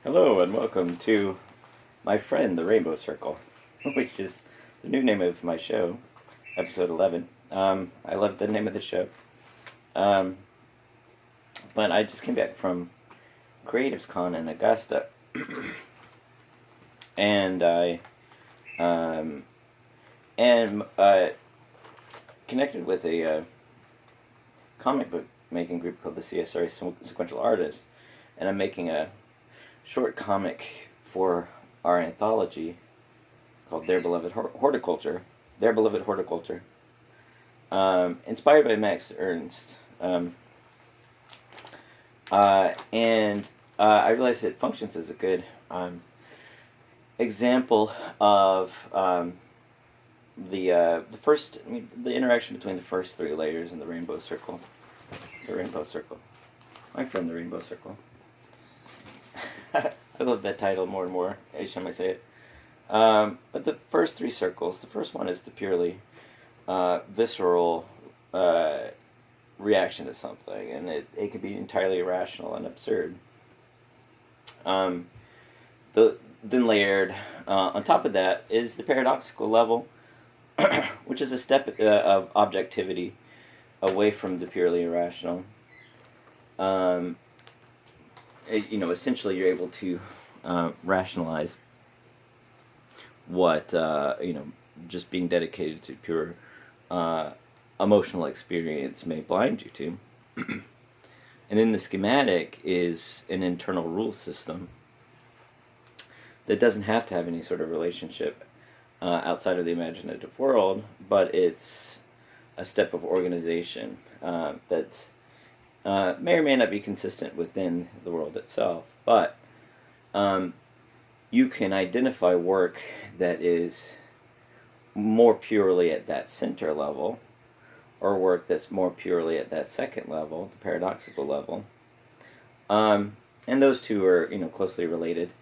Hello and welcome to my friend the Rainbow Circle, which is the new name of my show, episode 11. I love the name of the show. But I just came back from Creatives Con in Augusta, and I connected with a comic book making group called the CSR Sequential Artists, and I'm making a short comic for our anthology called Their Beloved Horticulture. Inspired by Max Ernst. I realized it functions as a good example of the interaction between the first three layers in the rainbow circle. My friend the Rainbow Circle. I love that title more and more each time I say it. But the first three circles, the first one is the purely visceral reaction to something, and it can be entirely irrational and absurd. Then layered on top of that is the paradoxical level, which is a step of objectivity away from the purely irrational. Essentially you're able to rationalize what, just being dedicated to pure emotional experience may blind you to. And then the schematic is an internal rule system that doesn't have to have any sort of relationship outside of the imaginative world, but it's a step of organization that may or may not be consistent within the world itself, but you can identify work that is more purely at that center level, or work that's more purely at that second level, the paradoxical level. And those two are, closely related.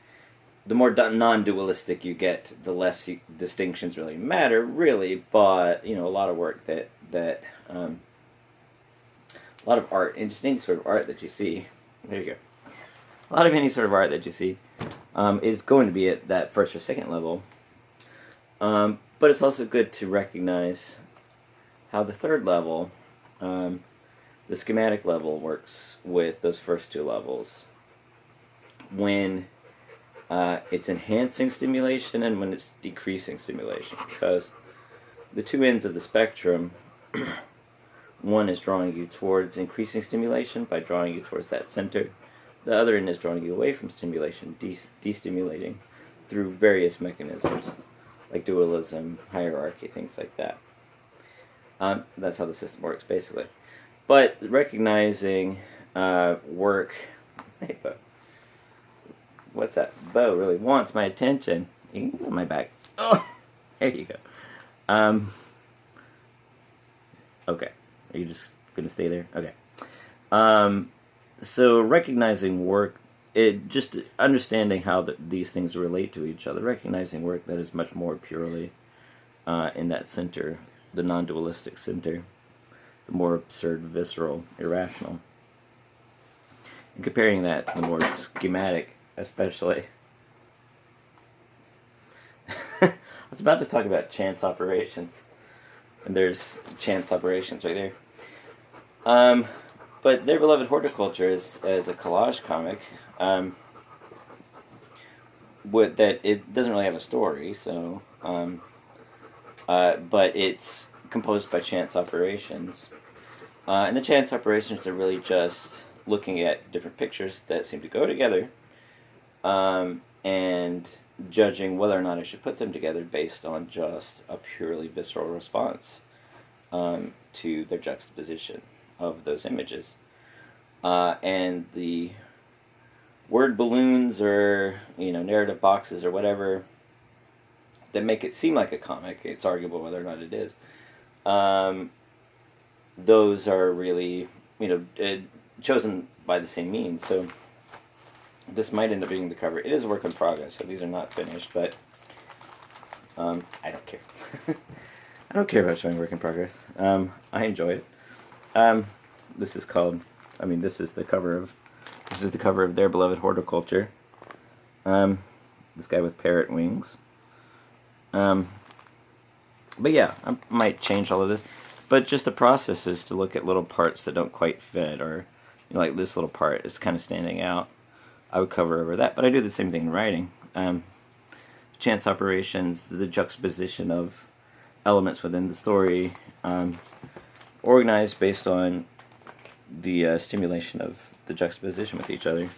The more non-dualistic you get, the less distinctions really matter, really. But a lot of work that a lot of art, and just any sort of art that you see, there you go. A lot of any sort of art that you see is going to be at that first or second level. But it's also good to recognize how the third level, the schematic level, works with those first two levels. When it's enhancing stimulation and when it's decreasing stimulation. Because the two ends of the spectrum, one is drawing you towards increasing stimulation by drawing you towards that center. The other end is drawing you away from stimulation, destimulating through various mechanisms, like dualism, hierarchy, things like that. That's how the system works, basically. But recognizing work... Hey, Bo. What's that? Bo really wants my attention. You can get on my back. Oh! There you go. Okay. Are you just going to stay there? Okay. So recognizing work, just understanding how these things relate to each other, recognizing work that is much more purely in that center, the non-dualistic center, the more absurd, visceral, irrational, and comparing that to the more schematic, especially. I was about to talk about chance operations, and there's chance operations right there. But Their Beloved Horticulture is a collage comic. That it doesn't really have a story, so but it's composed by chance operations, and the chance operations are really just looking at different pictures that seem to go together, and judging whether or not I should put them together based on just a purely visceral response to their juxtaposition of those images. And the word balloons or narrative boxes or whatever that make it seem like a comic, it's arguable whether or not it is, those are really chosen by the same means. So this might end up being the cover. It is a work in progress, so these are not finished, but I don't care. I don't care about showing work in progress. I enjoy it. This is the cover of Their Beloved Horticulture. This guy with parrot wings. But yeah, I might change all of this. But just the process is to look at little parts that don't quite fit, or like this little part is kind of standing out. I would cover over that, but I do the same thing in writing. Chance operations, the juxtaposition of elements within the story, organized based on the stimulation of the juxtaposition with each other.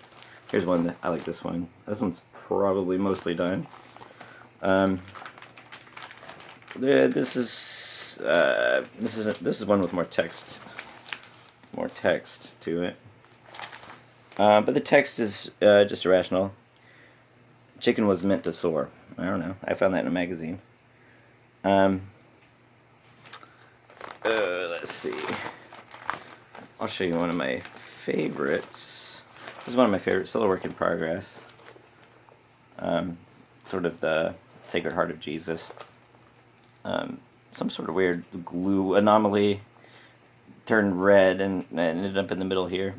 Here's one that I like. This one. This one's probably mostly done. This is one with more text to it. But the text is just irrational. Chicken was meant to soar. I don't know. I found that in a magazine. Let's see. I'll show you one of my favorites. This is one of my favorites. Still a work in progress. Sort of the Sacred Heart of Jesus. Some sort of weird glue anomaly turned red and ended up in the middle here.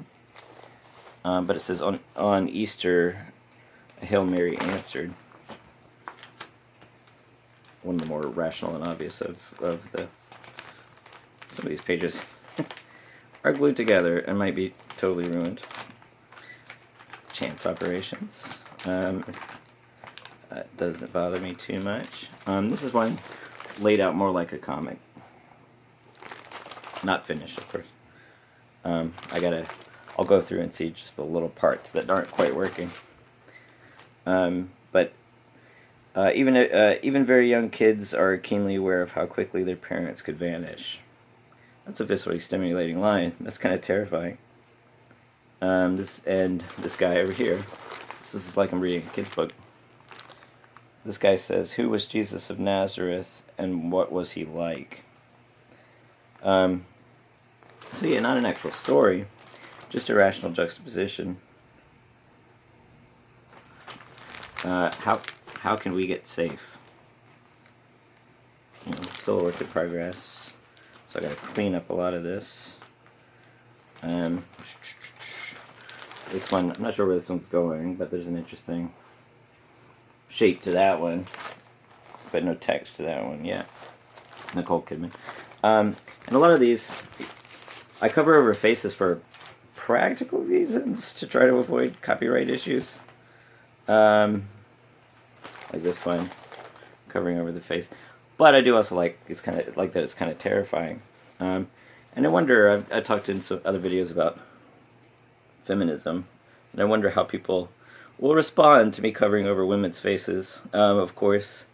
But it says, on Easter, a Hail Mary answered. One of the more rational and obvious of some of these pages are glued together and might be totally ruined. Chance operations. That doesn't bother me too much. This is one laid out more like a comic. Not finished, of course. I'll go through and see just the little parts that aren't quite working. But even very young kids are keenly aware of how quickly their parents could vanish. That's a viscerally stimulating line. That's kind of terrifying. This guy over here. This is like I'm reading a kid's book. This guy says, "Who was Jesus of Nazareth, and what was he like?" So yeah, not an actual story, just a rational juxtaposition. How can we get safe? Still a work in progress. So I got to clean up a lot of this. This one, I'm not sure where this one's going, but there's an interesting shape to that one, but no text to that one yet. Nicole Kidman. And a lot of these, I cover over faces for practical reasons to try to avoid copyright issues. Like this one, covering over the face. But I do also like it's kind of terrifying. And I wonder, I talked in some other videos about feminism, and I wonder how people will respond to me covering over women's faces. Of course,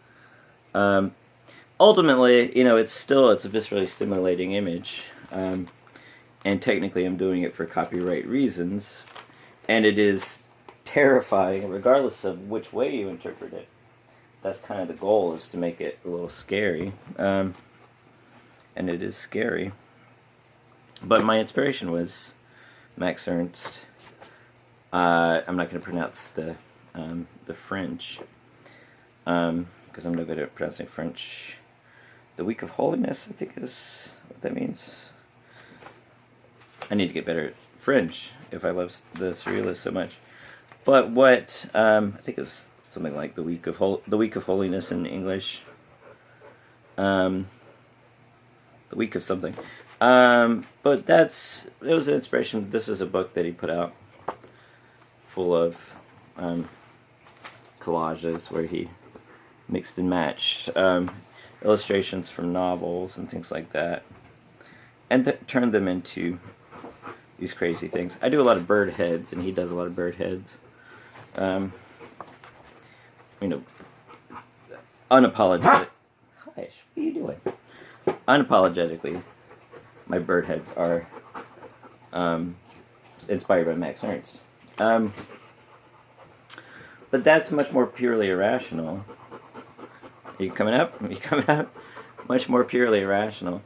ultimately, it's a viscerally stimulating image, and technically I'm doing it for copyright reasons, and it is terrifying regardless of which way you interpret it. That's kind of the goal, is to make it a little scary, and it is scary. But my inspiration was Max Ernst. I'm not going to pronounce the French, because I'm no good at pronouncing French. The Week of Holiness, I think, is what that means. I need to get better at French if I love the Surrealists so much. But what I think it was something like the Week of Holiness in English. The Week of something. But it was an inspiration. This is a book that he put out full of collages where he mixed and matched illustrations from novels and things like that, and turned them into these crazy things. I do a lot of bird heads, and he does a lot of bird heads. Unapologetic. Hush, what are you doing? Unapologetically, my bird heads are inspired by Max Ernst. But that's much more purely irrational. Are you coming up? Much more purely irrational.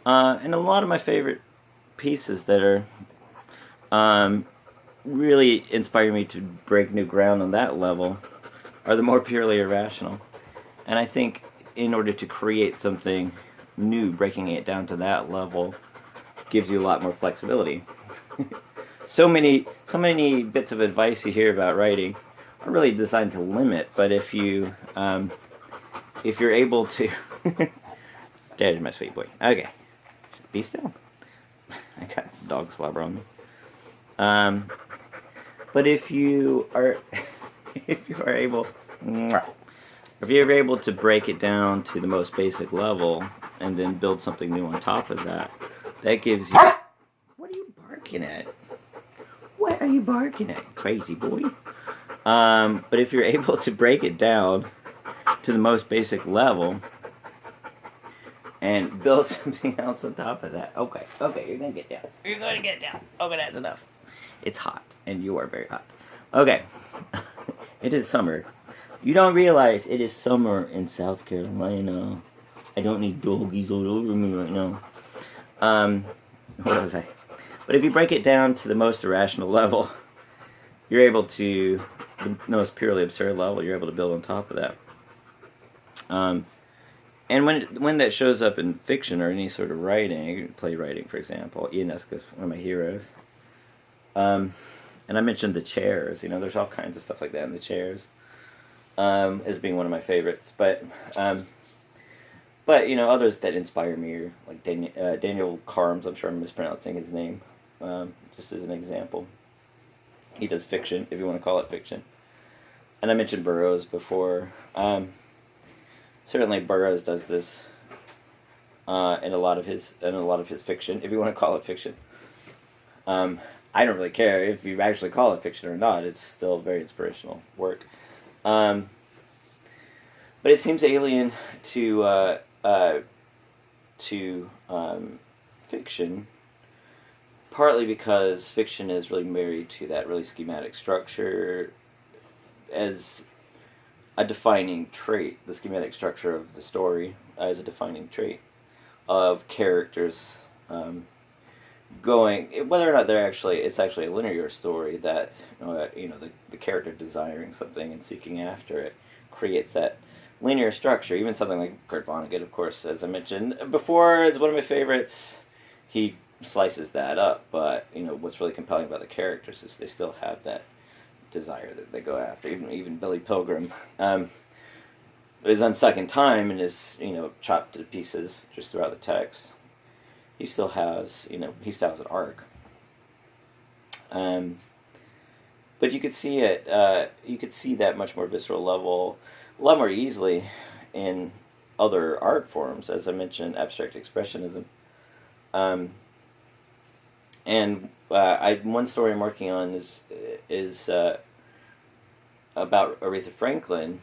And a lot of my favorite pieces that are really inspire me to break new ground on that level are the more purely irrational. And I think in order to create something new, breaking it down to that level gives you a lot more flexibility. So many bits of advice you hear about writing not really designed to limit, but if you're able to, there's my sweet boy. Okay, be still. I got dog slobber on me. But if you are able to break it down to the most basic level and then build something new on top of that, that gives you. What are you barking at? What are you barking at, crazy boy? But if you're able to break it down to the most basic level and build something else on top of that, okay, you're gonna get down. You're gonna get down. Okay, that's enough. It's hot, and you are very hot. Okay, it is summer. You don't realize it is summer in South Carolina. I don't need doggies all over me right now. What was I? But if you break it down to the most irrational level, you're able to, the most purely absurd level, you're able to build on top of that. And when that shows up in fiction or any sort of writing, playwriting, for example, Ionesco's one of my heroes. And I mentioned the chairs. There's all kinds of stuff like that in the chairs, as being one of my favorites. But others that inspire me are like Daniel Carms. I'm sure I'm mispronouncing his name. Just as an example, he does fiction, if you want to call it fiction. And I mentioned Burroughs before. Certainly, Burroughs does this in a lot of his fiction, if you want to call it fiction. I don't really care if you actually call it fiction or not. It's still very inspirational work. But it seems alien to fiction, partly because fiction is really married to that really schematic structure as a defining trait. The schematic structure of the story as a defining trait of characters going, whether or not it's actually a linear story that the character desiring something and seeking after it creates that linear structure. Even something like Kurt Vonnegut, of course, as I mentioned before, is one of my favorites. He slices that up, but what's really compelling about the characters is they still have that desire that they go after. Even Billy Pilgrim is unstuck in time and is chopped to pieces just throughout the text. He still has an arc. But you could see it. You could see that much more visceral level, a lot more easily in other art forms, as I mentioned, abstract expressionism. And one story I'm working on is about Aretha Franklin.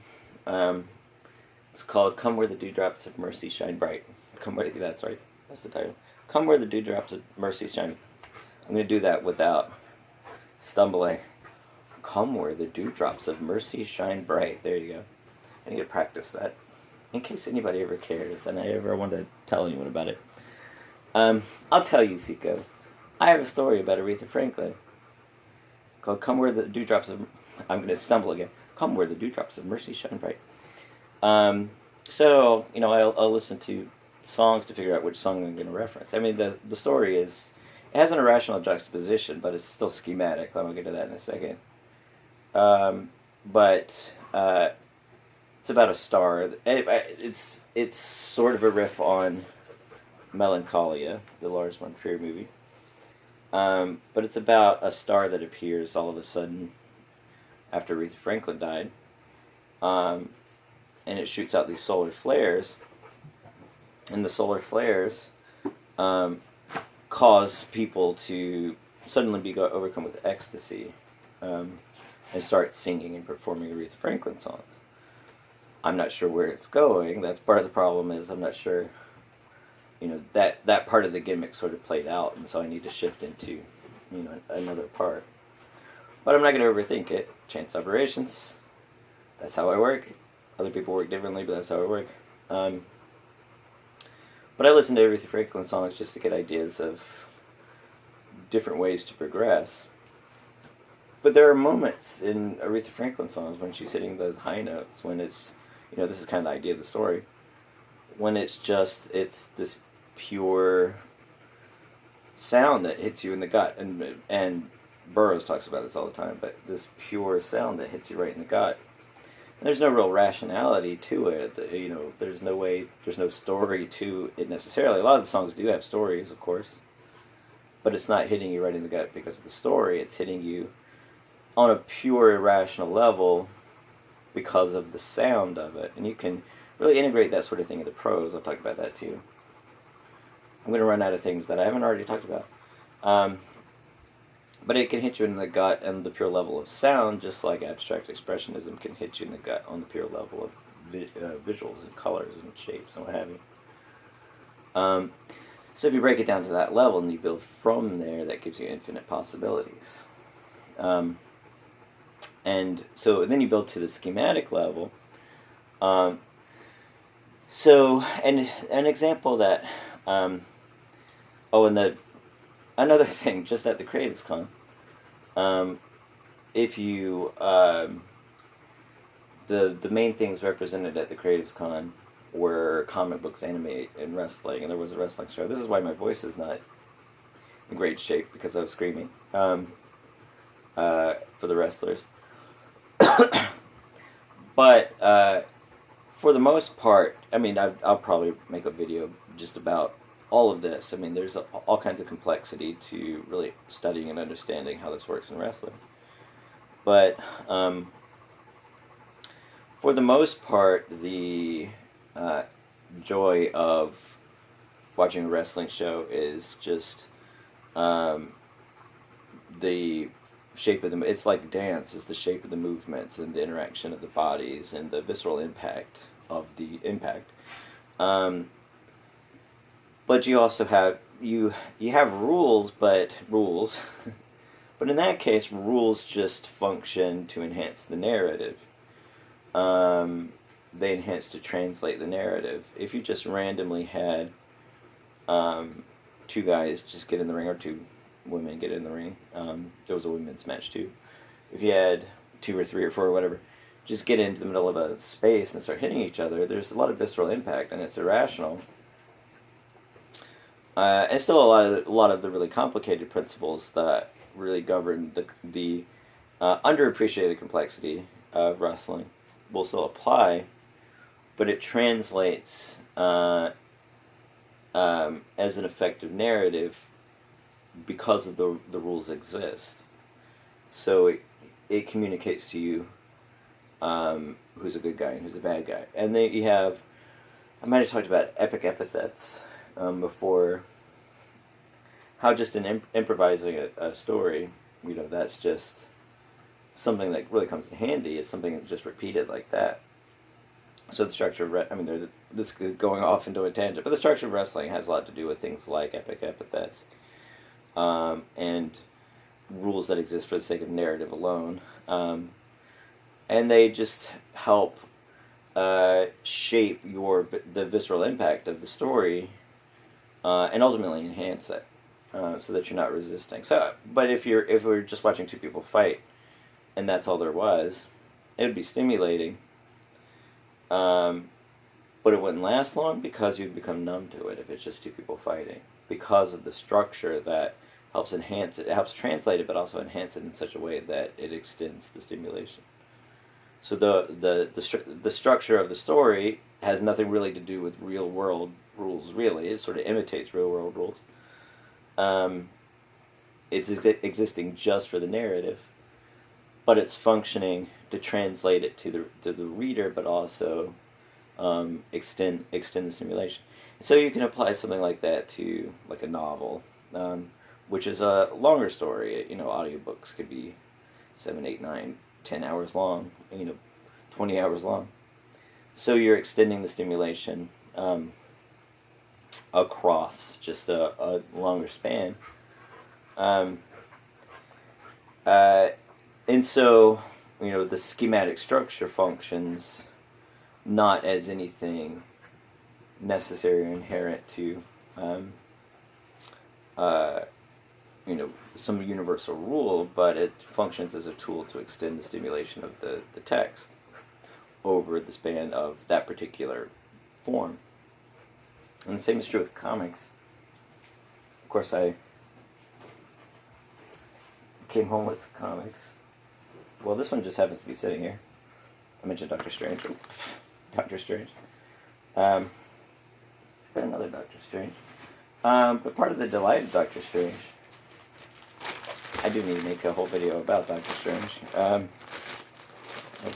It's called "Come Where the Dewdrops of Mercy Shine Bright." That's right. That's the title. Come where the dewdrops of mercy shine. I'm going to do that without stumbling. Come where the dewdrops of mercy shine bright. There you go. I need to practice that in case anybody ever cares and I ever want to tell anyone about it. I'll tell you, Siko. I have a story about Aretha Franklin called "Come Where the Dewdrops of..." I'm going to stumble again. Come where the dewdrops of mercy shine bright. So, I'll listen to songs to figure out which song I'm going to reference. I mean, the story it has an irrational juxtaposition, but it's still schematic. I'm going to get to that in a second. But it's about a star. It's sort of a riff on Melancholia, the Lars von Trier movie. But it's about a star that appears all of a sudden after Aretha Franklin died. And it shoots out these solar flares. And the solar flares cause people to suddenly be overcome with ecstasy and start singing and performing Aretha Franklin songs. I'm not sure where it's going. That's part of the problem. Is I'm not sure. That part of the gimmick sort of played out, and so I need to shift into another part. But I'm not going to overthink it. Chance operations. That's how I work. Other people work differently, but that's how I work. But I listen to Aretha Franklin songs just to get ideas of different ways to progress. But there are moments in Aretha Franklin songs when she's hitting the high notes, when it's, this is kind of the idea of the story, when it's this pure sound that hits you in the gut, and Burroughs talks about this all the time, but this pure sound that hits you right in the gut. And there's no real rationality to it. There's no story to it necessarily. A lot of the songs do have stories, of course, but it's not hitting you right in the gut because of the story. It's hitting you on a pure irrational level because of the sound of it. And you can really integrate that sort of thing into prose. I'll talk about that too. I'm going to run out of things that I haven't already talked about. But it can hit you in the gut on the pure level of sound, just like abstract expressionism can hit you in the gut on the pure level of visuals and colors and shapes and what have you. So if you break it down to that level and you build from there, that gives you infinite possibilities. And so then you build to the schematic level. So, and an example that, another thing, just at the Creatives Con, if you, the main things represented at the Creatives Con were comic books, anime, and wrestling, and there was a wrestling show. This is why my voice is not in great shape, because I was screaming, for the wrestlers. But, for the most part, I mean, I'll probably make a video just about all of this. I mean, there's all kinds of complexity to really studying and understanding how this works in wrestling. But for the most part, the joy of watching a wrestling show is just the shape of the... It's like dance. It's the shape of the movements and the interaction of the bodies and the visceral impact of the impact. But you also have you have rules, but but in that case, rules just function to enhance the narrative. They enhance to translate the narrative. If you just randomly had two guys just get in the ring, or two women get in the ring, there was a women's match too. If you had two or three or four or whatever, just get into the middle of a space and start hitting each other, there's a lot of visceral impact, and it's irrational. And still a lot of the really complicated principles that really govern the underappreciated complexity of wrestling will still apply, but it translates as an effective narrative because of the rules exist. So it communicates to you who's a good guy and who's a bad guy. And then you have, I might have talked about epic epithets before, how just in improvising a story, that's just something that really comes in handy. It's something that's just repeated like that. So the structure of, this is going off into a tangent, but the structure of wrestling has a lot to do with things like epic epithets, and rules that exist for the sake of narrative alone. And they just help shape the visceral impact of the story, and ultimately enhance it, so that you're not resisting. So, but if we're just watching two people fight, and that's all there was, it would be stimulating, but it wouldn't last long because you'd become numb to it if it's just two people fighting, because of the structure that helps enhance it. It helps translate it, but also enhance it in such a way that it extends the stimulation. So the structure of the story has nothing really to do with real world rules. Really, it sort of imitates real world rules. It's existing just for the narrative, but it's functioning to translate it to the reader, but also extend the stimulation. So you can apply something like that to like a novel, which is a longer story. Audiobooks could be 7, 8, 9, 10 hours long, 20 hours long. So you're extending the stimulation across just a longer span. And so, the schematic structure functions not as anything necessary or inherent to, some universal rule, but it functions as a tool to extend the stimulation of the text over the span of that particular form. And the same is true with comics. Of course, I came home with comics. Well, this one just happens to be sitting here. I mentioned Doctor Strange. Doctor Strange. Another Doctor Strange. But part of the delight of Doctor Strange, I do need to make a whole video about Doctor Strange. Of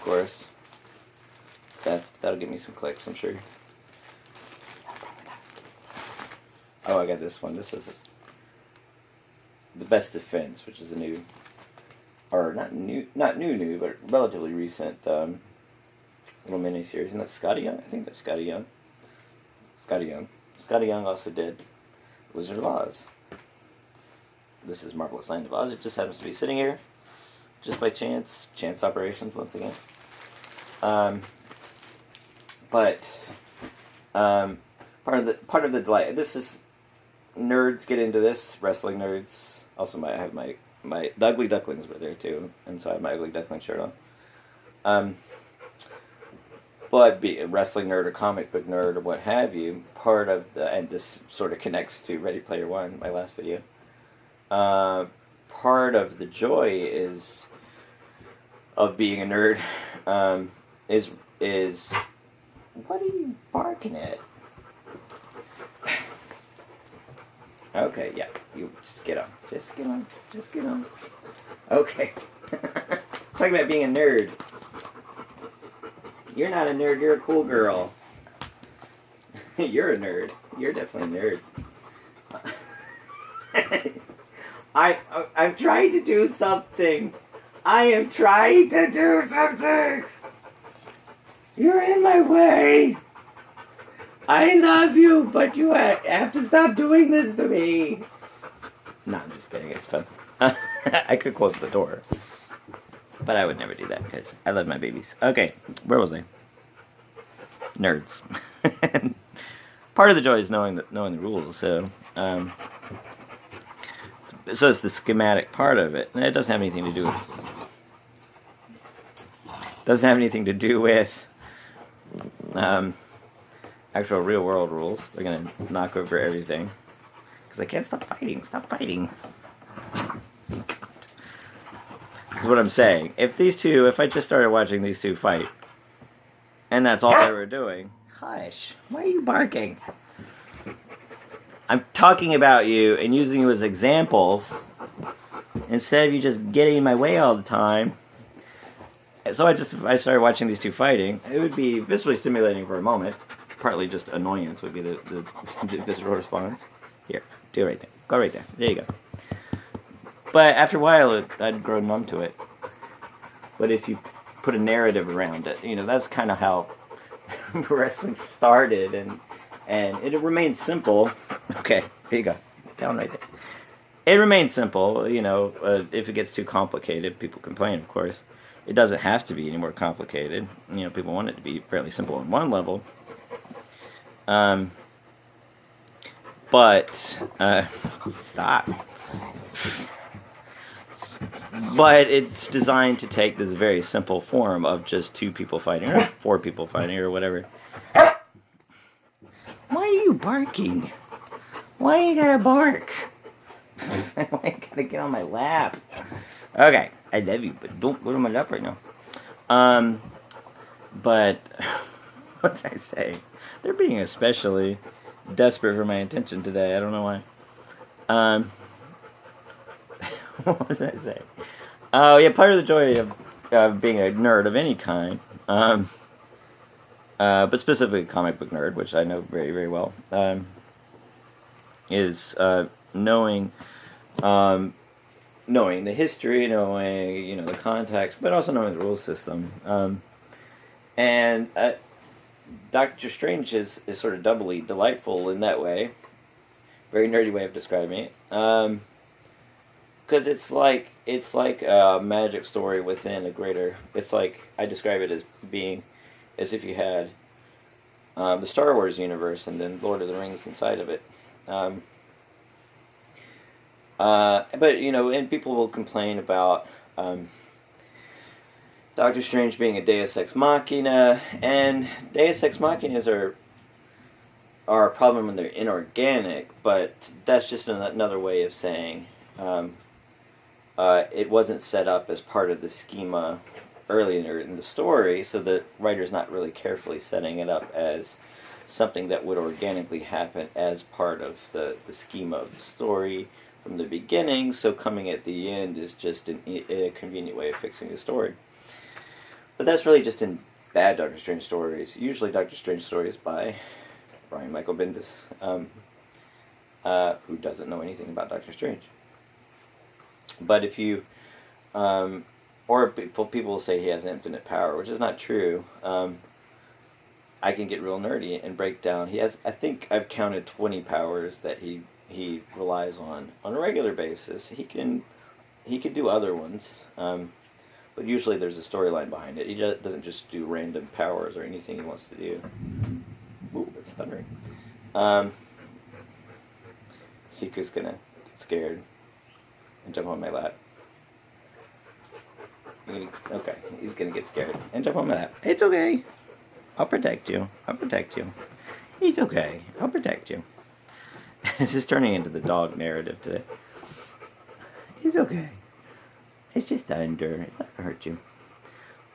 course, that'll get me some clicks, I'm sure. Oh, I got this one. This is The Best Defense, which is a new, or not new, but relatively recent little mini-series. And that's Scotty Young? I think that's Scotty Young. Scotty Young also did Wizard of Oz. This is Marvelous Land of Oz. It just happens to be sitting here, just by chance. Chance operations, once again. But part of the delight. This is nerds get into this. Wrestling nerds. Also, I have my the Ugly Ducklings were there too, and so I have my Ugly Duckling shirt on. But be a wrestling nerd or comic book nerd or what have you, part of and this sort of connects to Ready Player One, my last video. Part of the joy of being a nerd is what are you barking at? Okay, yeah, you just get on. Okay. Talking about being a nerd. You're not a nerd, you're a cool girl. You're a nerd. You're definitely a nerd. I'm trying to do something. I am trying to do something. You're in my way. I love you, but you have to stop doing this to me. No, I'm just kidding. It's fun. I could close the door. But I would never do that because I love my babies. Okay, where was I? Nerds. Part of the joy is knowing the rules. So it's the schematic part of it, and it doesn't have anything to do with actual real world rules. They're gonna knock over everything because I can't stop fighting. Stop fighting. Is what I'm saying. If I just started watching these two fight, and that's all they were doing, hush, why are you barking? I'm talking about you and using you as examples, instead of you just getting in my way all the time. So if I started watching these two fighting, it would be viscerally stimulating for a moment, partly just annoyance would be the visceral response. Here, do it right there. Go right there. There you go. But after a while, I'd grow numb to it. But if you put a narrative around it, that's kind of how wrestling started, and it remains simple. Okay, here you go. Down right there. It remains simple, if it gets too complicated, people complain, of course. It doesn't have to be any more complicated. People want it to be fairly simple on one level. But, stop. But it's designed to take this very simple form of just two people fighting, or 4 people fighting, or whatever. Why are you barking? Why you gotta bark? Why you gotta get on my lap? Okay, I love you, but don't go to my lap right now. But, what was I saying? They're being especially desperate for my attention today. I don't know why. What was I saying? Oh, yeah, part of the joy of being a nerd of any kind, but specifically a comic book nerd, which I know very, very well, is knowing the history, knowing, the context, but also knowing the rule system. And Doctor Strange is sort of doubly delightful in that way. Very nerdy way of describing it. Because it's like a magic story within a greater. It's like I describe it as being as if you had the Star Wars universe and then Lord of the Rings inside of it. But and people will complain about Doctor Strange being a Deus Ex Machina, and Deus Ex Machinas are a problem when they're inorganic, but that's just another way of saying it wasn't set up as part of the schema earlier in the story, so the writer's not really carefully setting it up as something that would organically happen as part of the schema of the story from the beginning, so coming at the end is just a convenient way of fixing the story. But that's really just in bad Doctor Strange stories. Usually Doctor Strange stories by Brian Michael Bendis, who doesn't know anything about Doctor Strange. But if you, or people will say he has infinite power, which is not true. I can get real nerdy and break down. He has, I think I've counted 20 powers that he relies on a regular basis. He can do other ones, but usually there's a storyline behind it. He doesn't just do random powers or anything he wants to do. Ooh, it's thundering. Siku's gonna get scared and jump on my lap. Okay, he's gonna get scared and jump on my lap. It's okay. I'll protect you. I'll protect you. It's okay. I'll protect you. This is turning into the dog narrative today. It's okay. It's just thunder. It's not gonna hurt you.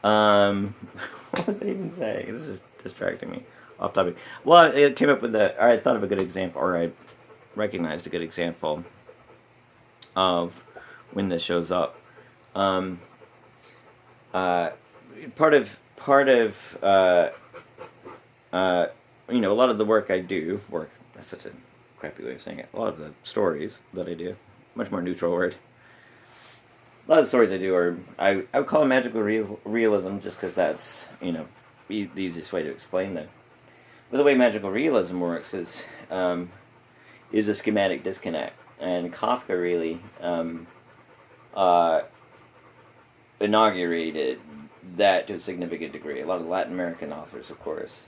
What was I even saying? This is distracting me. Off topic. Well, it came up with I thought of a good example, or I recognized a good example of when this shows up. Part of a lot of the work I do, that's such a crappy way of saying it, a lot of the stories that I do, much more neutral word, a lot of the stories I do are, I would call them magical realism just because that's, the easiest way to explain them. But the way magical realism works is a schematic disconnect, and Kafka really inaugurated that to a significant degree. A lot of Latin American authors, of course,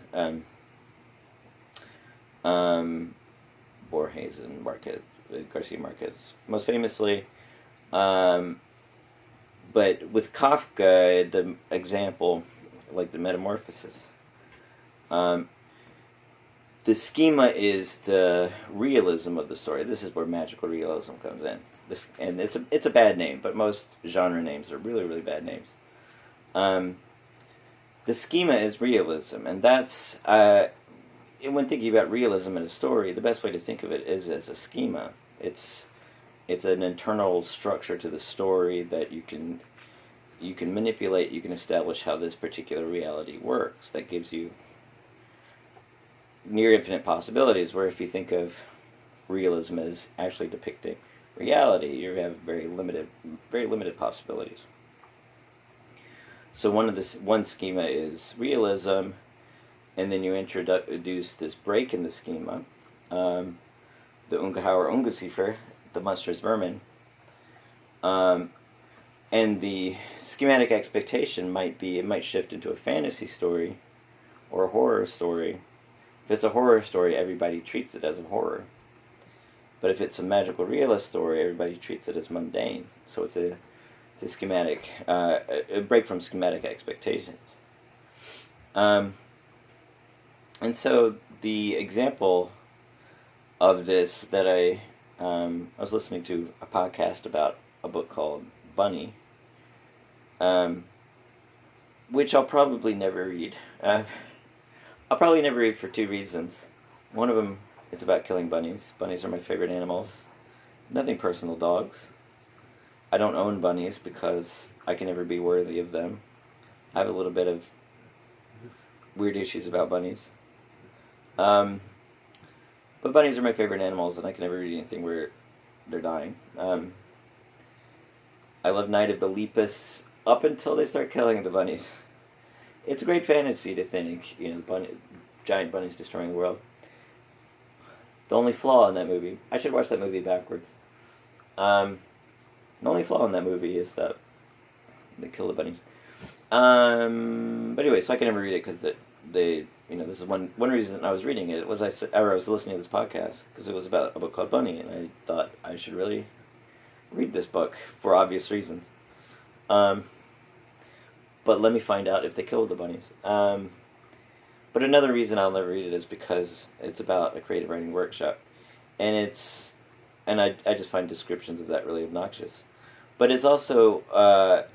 Borges and Garcia Marquez, most famously. But with Kafka, the example, like the Metamorphosis, the schema is the realism of the story. This is where magical realism comes in. And it's a bad name, but most genre names are really, really bad names. The schema is realism, and that's when thinking about realism in a story, the best way to think of it is as a schema. It's an internal structure to the story that you can manipulate. You can establish how this particular reality works. That gives you near infinite possibilities. Where if you think of realism as actually depicting reality, you have very limited possibilities. So one schema is realism, and then you introduce this break in the schema, the Ungeheuer Ungeziefer, the monstrous vermin, and the schematic expectation might shift into a fantasy story or a horror story. If it's a horror story, everybody treats it as a horror. But if it's a magical realist story, everybody treats it as mundane. So it's a schematic, a break from schematic expectations. And so the example of this that I was listening to a podcast about a book called Bunny, which I'll probably never read. I'll probably never read for two reasons. One of them is about killing bunnies. Bunnies are my favorite animals. Nothing personal, dogs. I don't own bunnies because I can never be worthy of them. I have a little bit of weird issues about bunnies. But bunnies are my favorite animals, and I can never read anything where they're dying. I love Night of the Lepus up until they start killing the bunnies. It's a great fantasy to think, giant bunnies destroying the world. The only flaw in that movie, I should watch that movie backwards. The only flaw in that movie is that they kill the bunnies. But anyway, so I can never read it because this is one reason I was reading it was I was listening to this podcast because it was about a book called Bunny, and I thought I should really read this book for obvious reasons. But let me find out if they kill the bunnies. But another reason I'll never read it is because it's about a creative writing workshop, and I just find descriptions of that really obnoxious. but it's also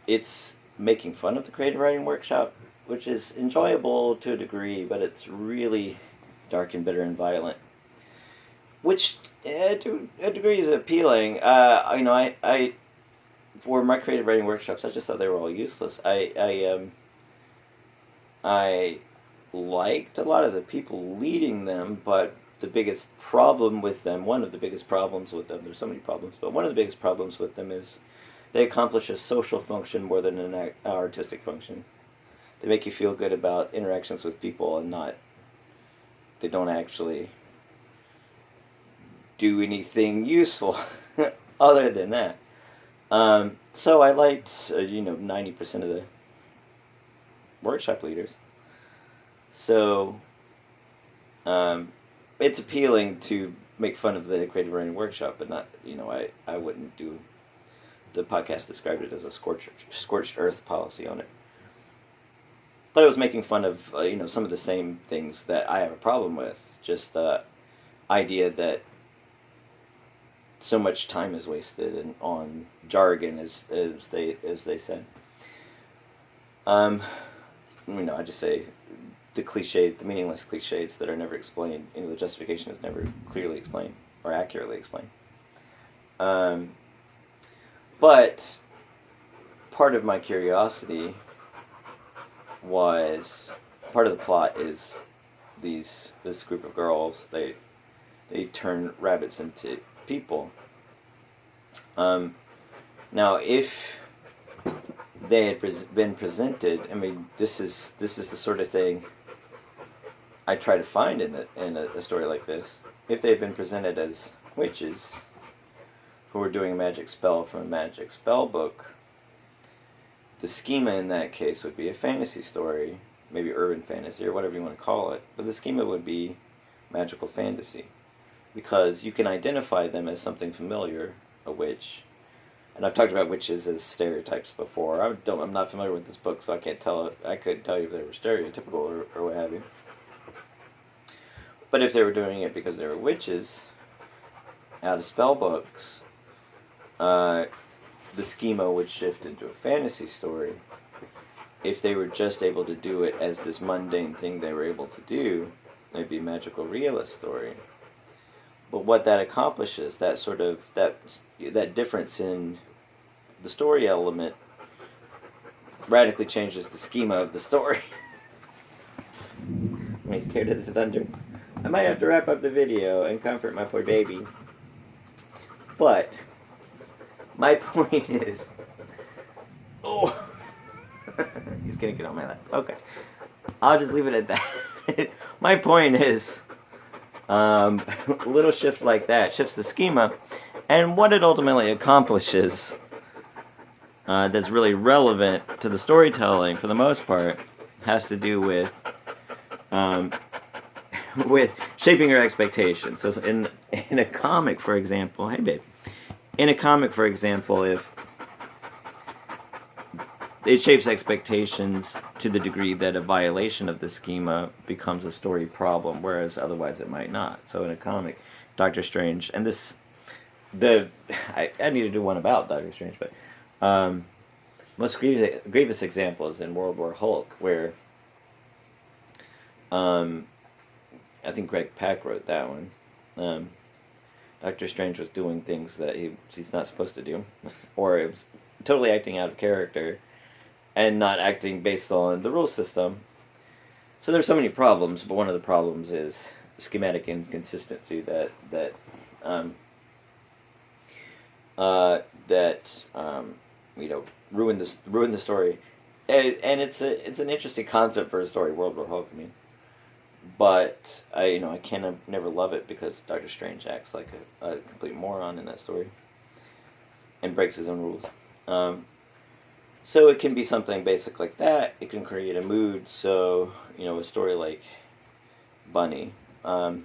it's making fun of the creative writing workshop, which is enjoyable to a degree, but it's really dark and bitter and violent, which to a degree is appealing. I for my creative writing workshops, I just thought they were all useless. I liked a lot of the people leading them, but the biggest problem with them, one of the biggest problems with them, there's so many problems, but one of the biggest problems with them is they accomplish a social function more than an artistic function. They make you feel good about interactions with people and they don't actually do anything useful other than that. So I liked, 90% of the workshop leaders. So it's appealing to make fun of the creative writing workshop, but not, I wouldn't do, the podcast described it as a scorched earth policy on it. But it was making fun of, some of the same things that I have a problem with. Just the idea that so much time is wasted on jargon, as they said. I just say the meaningless cliches that are never explained. The justification is never clearly explained or accurately explained. But part of my curiosity was, part of the plot is this group of girls, they turn rabbits into people. Now, if they had been presented, this is the sort of thing I try to find in a story like this. If they had been presented as witches who were doing a magic spell from a magic spell book, the schema in that case would be a fantasy story, maybe urban fantasy or whatever you want to call it, but the schema would be magical fantasy, because you can identify them as something familiar, a witch. And I've talked about witches as stereotypes before. I'm not familiar with this book, so I couldn't tell you if they were stereotypical or what have you. But if they were doing it because they were witches out of spell books, the schema would shift into a fantasy story. If they were just able to do it as this mundane thing they were able to do, it'd be a magical realist story. But what that accomplishes, that difference in the story element, radically changes the schema of the story. I'm scared of the thunder. I might have to wrap up the video and comfort my poor baby. But my point is, he's gonna get on my lap. Okay, I'll just leave it at that. My point is, a little shift like that shifts the schema, and what it ultimately accomplishes, that's really relevant to the storytelling for the most part, has to do with shaping your expectations. So in a comic, for example, hey babe, in a comic, for example, if it shapes expectations to the degree that a violation of the schema becomes a story problem, whereas otherwise it might not. So in a comic, Doctor Strange, and I need to do one about Doctor Strange, but most grievous example is in World War Hulk, where I think Greg Pak wrote that one. Doctor Strange was doing things that he's not supposed to do, or it was totally acting out of character and not acting based on the rule system. So there's so many problems, but one of the problems is schematic inconsistency that ruin the story. And it's an interesting concept for a story, World War Hulk. But I can never love it because Doctor Strange acts like a complete moron in that story and breaks his own rules. So it can be something basic like that. It can create a mood. So a story like Bunny, you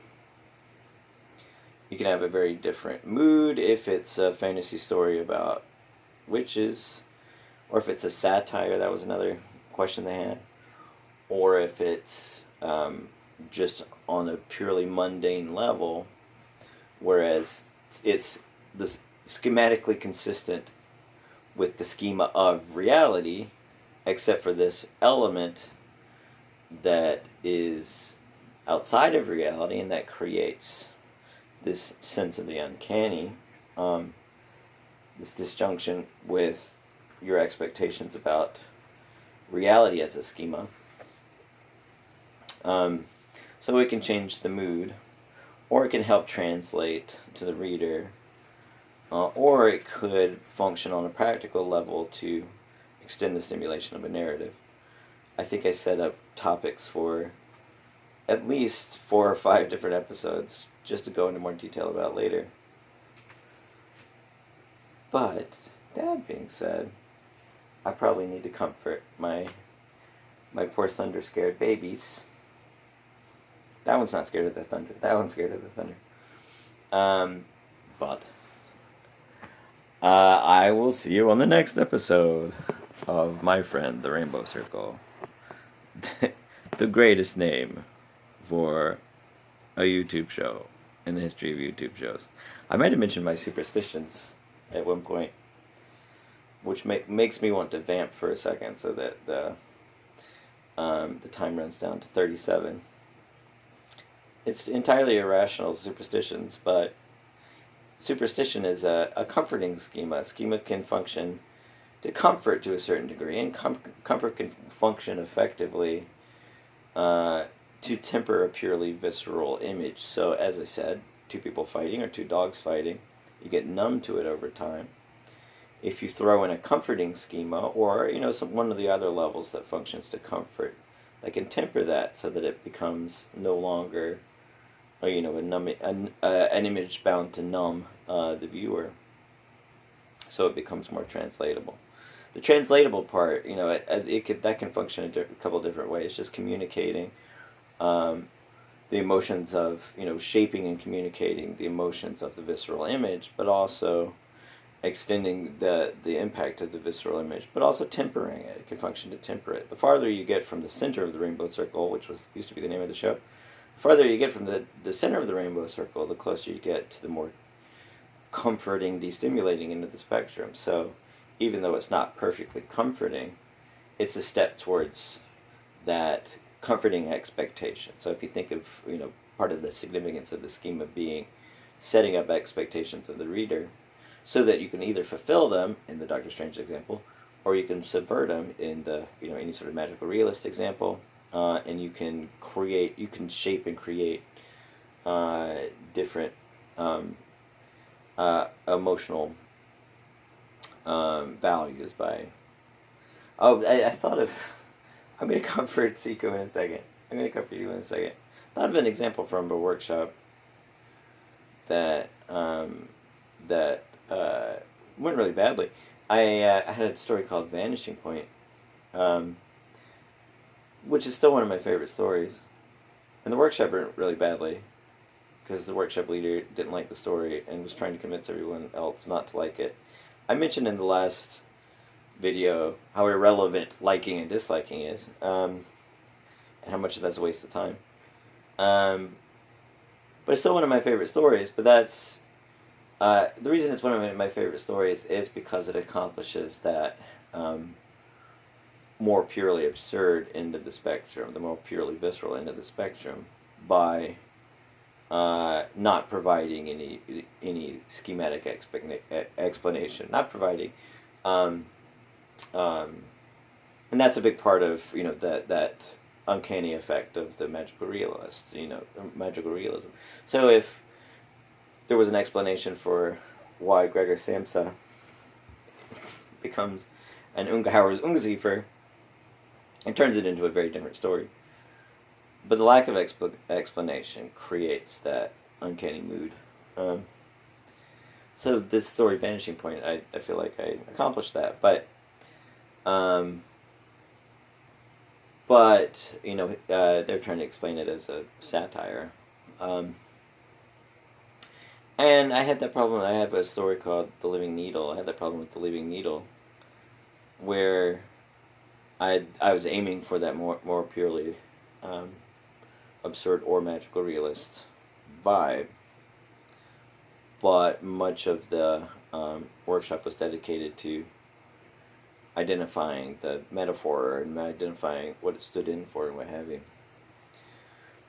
can have a very different mood if it's a fantasy story about witches, or if it's a satire. That was another question they had, or if it's just on a purely mundane level, whereas it's this schematically consistent with the schema of reality, except for this element that is outside of reality and that creates this sense of the uncanny, this disjunction with your expectations about reality as a schema. So it can change the mood, or it can help translate to the reader, or it could function on a practical level to extend the stimulation of a narrative. I think I set up topics for at least 4 or 5 different episodes, just to go into more detail about later. But that being said, I probably need to comfort my poor thunder scared babies. That one's not scared of the thunder. That one's scared of the thunder. But I will see you on the next episode of My Friend the Rainbow Circle. The greatest name for a YouTube show in the history of YouTube shows. I might have mentioned my superstitions at one point, which makes me want to vamp for a second so that the time runs down to 37. It's entirely irrational superstitions, but superstition is a comforting schema. A schema can function to comfort to a certain degree, and comfort can function effectively to temper a purely visceral image. So, as I said, 2 people fighting or 2 dogs fighting, you get numb to it over time. If you throw in a comforting schema, or one of the other levels that functions to comfort, that can temper that so that it becomes no longer an image bound to numb the viewer, so it becomes more translatable. The translatable part, that can function in a couple different ways, just communicating the emotions of, shaping and communicating the emotions of the visceral image, but also extending the impact of the visceral image, but also tempering it. It can function to temper it. The farther you get from the center of the rainbow circle, which used to be the name of the show, the farther you get from the center of the rainbow circle, the closer you get to the more comforting, destimulating end of the spectrum. So even though it's not perfectly comforting, it's a step towards that comforting expectation. So if you think of, part of the significance of the schema being setting up expectations of the reader so that you can either fulfill them in the Doctor Strange example, or you can subvert them in the, any sort of magical realist example, and you can shape and create different emotional values by... I thought of... I'm going to comfort Seiko in a second. I'm going to comfort you in a second. I thought of an example from a workshop that went really badly. I had a story called Vanishing Point, which is still one of my favorite stories. And the workshop went really badly because the workshop leader didn't like the story and was trying to convince everyone else not to like it. I mentioned in the last video how irrelevant liking and disliking is, and how much that's a waste of time. But it's still one of my favorite stories, but that's... the reason it's one of my favorite stories is because it accomplishes that more purely absurd end of the spectrum, the more purely visceral end of the spectrum, by not providing any schematic explanation, not providing, and that's a big part of that uncanny effect of the magical realist, magical realism. So if there was an explanation for why Gregor Samsa becomes an Ungeheuer's Ungeziefer, it turns it into a very different story. But the lack of explanation creates that uncanny mood. So this story, Vanishing Point, I feel like I accomplished that. But they're trying to explain it as a satire. And I had that problem. I have a story called The Living Needle. I had that problem with The Living Needle, where I was aiming for that more purely absurd or magical realist vibe, but much of the workshop was dedicated to identifying the metaphor and identifying what it stood in for and what have you.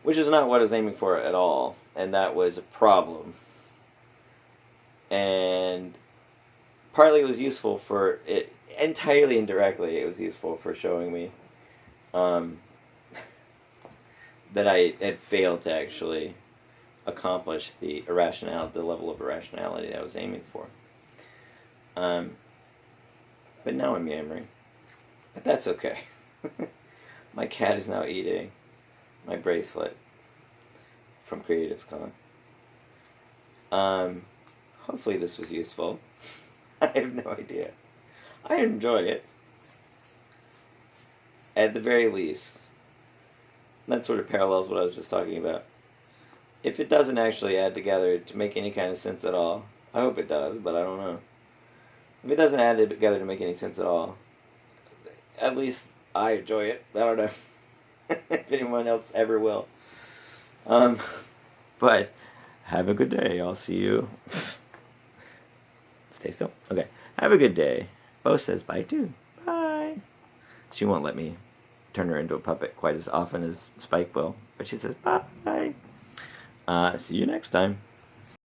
Which is not what I was aiming for at all, and that was a problem. And partly it was useful for it, entirely indirectly, it was useful for showing me that I had failed to actually accomplish the level of irrationality that I was aiming for. But now I'm yammering. But that's okay. My cat is now eating my bracelet from Creatives Con. Hopefully this was useful. I have no idea. I enjoy it. At the very least. That sort of parallels what I was just talking about. If it doesn't actually add together to make any kind of sense at all, I hope it does, but I don't know. If it doesn't add together to make any sense at all, at least I enjoy it. I don't know if anyone else ever will. But have a good day. I'll see you. Stay still. Okay. Have a good day. Bo says bye too. Bye. She won't let me turn her into a puppet quite as often as Spike will, but she says bye. See you next time.